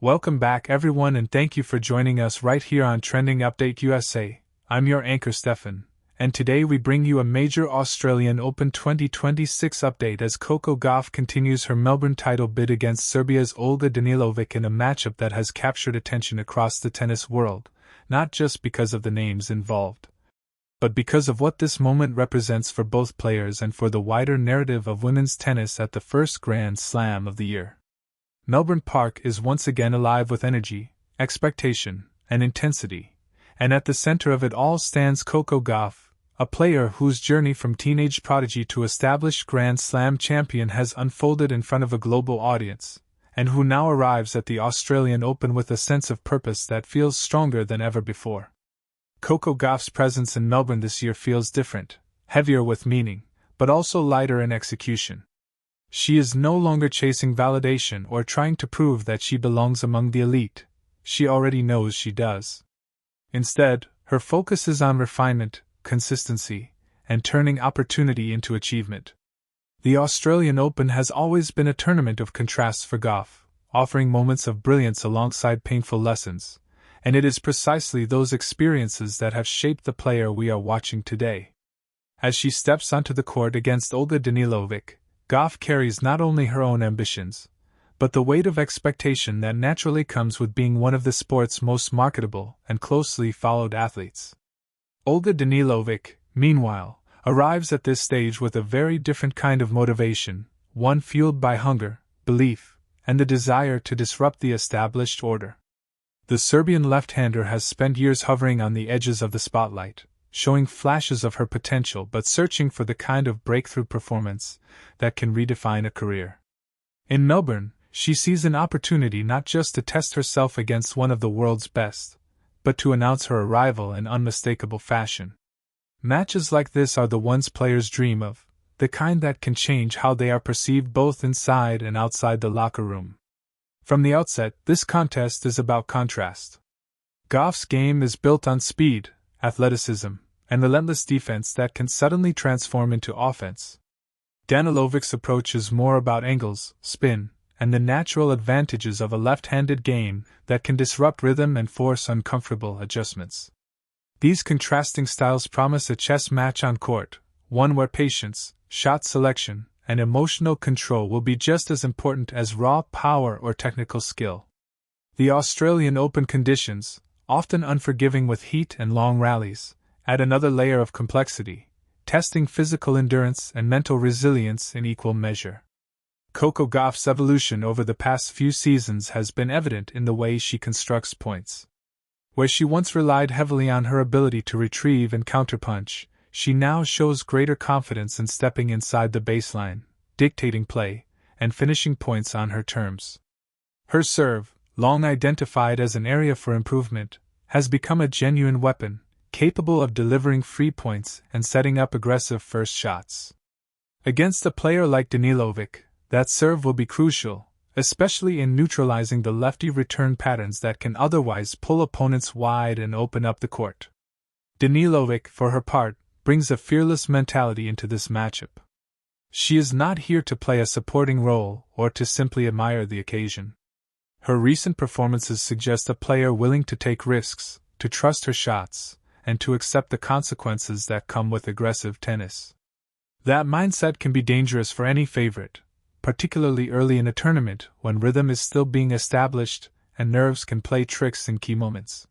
Welcome back, everyone, and thank you for joining us right here on Trending Update USA. I'm your anchor, Stefan, and today we bring you a major Australian Open 2026 update as Coco Gauff continues her Melbourne title bid against Serbia's Olga Danilovic in a matchup that has captured attention across the tennis world, not just because of the names involved, but because of what this moment represents for both players and for the wider narrative of women's tennis at the first Grand Slam of the year. Melbourne Park is once again alive with energy, expectation, and intensity, and at the center of it all stands Coco Gauff, a player whose journey from teenage prodigy to established Grand Slam champion has unfolded in front of a global audience, and who now arrives at the Australian Open with a sense of purpose that feels stronger than ever before. Coco Gauff's presence in Melbourne this year feels different, heavier with meaning, but also lighter in execution. She is no longer chasing validation or trying to prove that she belongs among the elite. She already knows she does. Instead, her focus is on refinement, consistency, and turning opportunity into achievement. The Australian Open has always been a tournament of contrasts for Gauff, offering moments of brilliance alongside painful lessons, and it is precisely those experiences that have shaped the player we are watching today. As she steps onto the court against Olga Danilovic, Gauff carries not only her own ambitions, but the weight of expectation that naturally comes with being one of the sport's most marketable and closely followed athletes. Olga Danilovic, meanwhile, arrives at this stage with a very different kind of motivation, one fueled by hunger, belief, and the desire to disrupt the established order. The Serbian left-hander has spent years hovering on the edges of the spotlight, showing flashes of her potential but searching for the kind of breakthrough performance that can redefine a career. In Melbourne, she sees an opportunity not just to test herself against one of the world's best, but to announce her arrival in unmistakable fashion. Matches like this are the ones players dream of, the kind that can change how they are perceived both inside and outside the locker room. From the outset, this contest is about contrast. Gauff's game is built on speed, athleticism, and relentless defense that can suddenly transform into offense. Danilovic's approach is more about angles, spin, and the natural advantages of a left-handed game that can disrupt rhythm and force uncomfortable adjustments. These contrasting styles promise a chess match on court, one where patience, shot selection, and emotional control will be just as important as raw power or technical skill. The Australian Open conditions, often unforgiving with heat and long rallies, add another layer of complexity, testing physical endurance and mental resilience in equal measure. Coco Gauff's evolution over the past few seasons has been evident in the way she constructs points. Where she once relied heavily on her ability to retrieve and counterpunch, she now shows greater confidence in stepping inside the baseline, dictating play, and finishing points on her terms. Her serve, long identified as an area for improvement, has become a genuine weapon, capable of delivering free points and setting up aggressive first shots. Against a player like Danilovic, that serve will be crucial, especially in neutralizing the lefty return patterns that can otherwise pull opponents wide and open up the court. Danilovic, for her part, brings a fearless mentality into this matchup. She is not here to play a supporting role or to simply admire the occasion. Her recent performances suggest a player willing to take risks, to trust her shots, and to accept the consequences that come with aggressive tennis. That mindset can be dangerous for any favorite, particularly early in a tournament when rhythm is still being established and nerves can play tricks in key moments.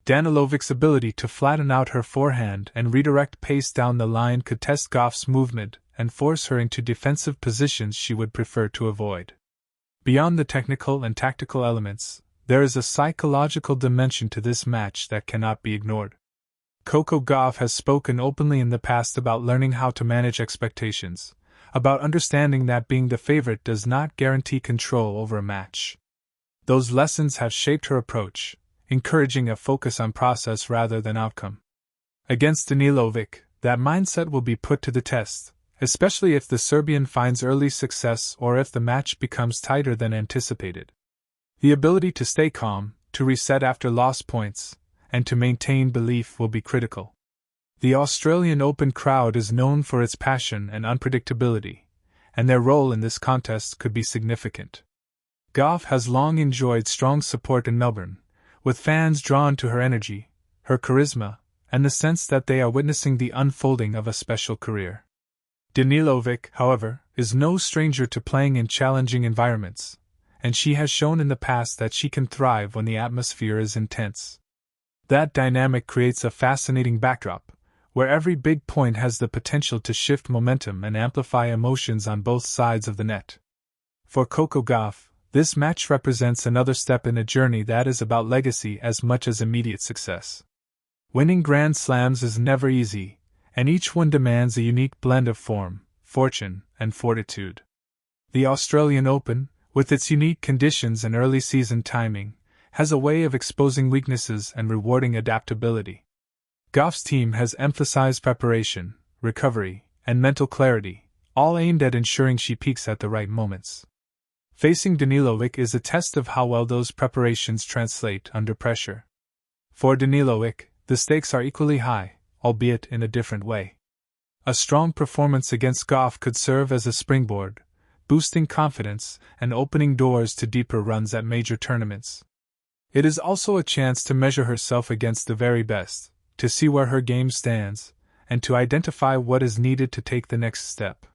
Danilovic's ability to flatten out her forehand and redirect pace down the line could test Gauff's movement and force her into defensive positions she would prefer to avoid. Beyond the technical and tactical elements, there is a psychological dimension to this match that cannot be ignored. Coco Gauff has spoken openly in the past about learning how to manage expectations, about understanding that being the favorite does not guarantee control over a match. Those lessons have shaped her approach, encouraging a focus on process rather than outcome. Against Danilovic, that mindset will be put to the test, especially if the Serbian finds early success or if the match becomes tighter than anticipated. The ability to stay calm, to reset after lost points, and to maintain belief will be critical. The Australian Open crowd is known for its passion and unpredictability, and their role in this contest could be significant. Gauff has long enjoyed strong support in Melbourne, with fans drawn to her energy, her charisma, and the sense that they are witnessing the unfolding of a special career. Danilovic, however, is no stranger to playing in challenging environments, and she has shown in the past that she can thrive when the atmosphere is intense. That dynamic creates a fascinating backdrop, where every big point has the potential to shift momentum and amplify emotions on both sides of the net. For Coco Gauff, this match represents another step in a journey that is about legacy as much as immediate success. Winning Grand Slams is never easy, and each one demands a unique blend of form, fortune, and fortitude. The Australian Open, with its unique conditions and early season timing, has a way of exposing weaknesses and rewarding adaptability. Gauff's team has emphasized preparation, recovery, and mental clarity, all aimed at ensuring she peaks at the right moments. Facing Danilovic is a test of how well those preparations translate under pressure. For Danilovic, the stakes are equally high, albeit in a different way. A strong performance against Gauff could serve as a springboard, boosting confidence and opening doors to deeper runs at major tournaments. It is also a chance to measure herself against the very best, to see where her game stands, and to identify what is needed to take the next step.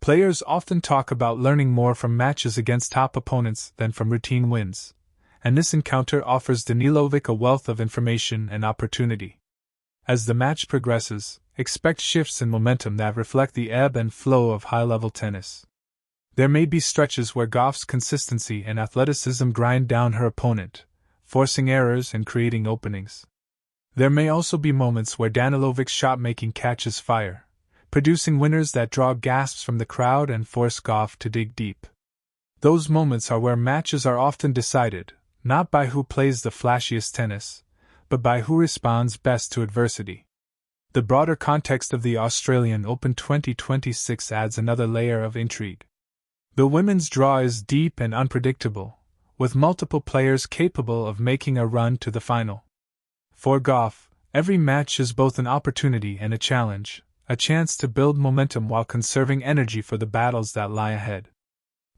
Players often talk about learning more from matches against top opponents than from routine wins, and this encounter offers Danilovic a wealth of information and opportunity. As the match progresses, expect shifts in momentum that reflect the ebb and flow of high-level tennis. There may be stretches where Gauff's consistency and athleticism grind down her opponent, forcing errors and creating openings. There may also be moments where Danilovic's shot-making catches fire, producing winners that draw gasps from the crowd and force Gauff to dig deep. Those moments are where matches are often decided, not by who plays the flashiest tennis, but by who responds best to adversity. The broader context of the Australian Open 2026 adds another layer of intrigue. The women's draw is deep and unpredictable, with multiple players capable of making a run to the final. For Gauff, every match is both an opportunity and a challenge, a chance to build momentum while conserving energy for the battles that lie ahead.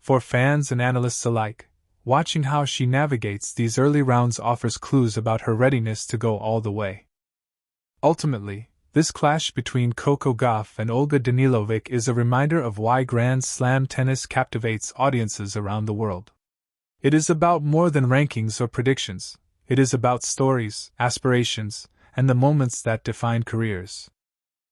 For fans and analysts alike, watching how she navigates these early rounds offers clues about her readiness to go all the way. Ultimately, this clash between Coco Gauff and Olga Danilovic is a reminder of why Grand Slam tennis captivates audiences around the world. It is about more than rankings or predictions. It is about stories, aspirations, and the moments that define careers.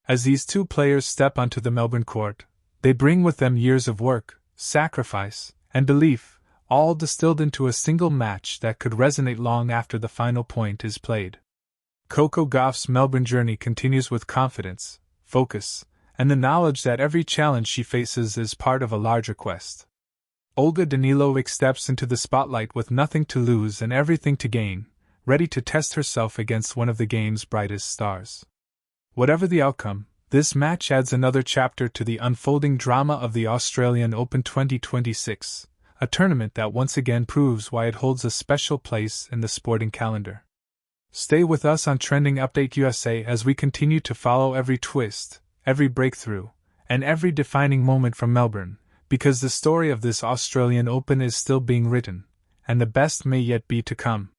As these two players step onto the Melbourne court, they bring with them years of work, sacrifice, and belief, all distilled into a single match that could resonate long after the final point is played. Coco Gauff's Melbourne journey continues with confidence, focus, and the knowledge that every challenge she faces is part of a larger quest. Olga Danilovic steps into the spotlight with nothing to lose and everything to gain, ready to test herself against one of the game's brightest stars. Whatever the outcome, this match adds another chapter to the unfolding drama of the Australian Open 2026, a tournament that once again proves why it holds a special place in the sporting calendar. Stay with us on Trending Update USA as we continue to follow every twist, every breakthrough, and every defining moment from Melbourne, because the story of this Australian Open is still being written, and the best may yet be to come.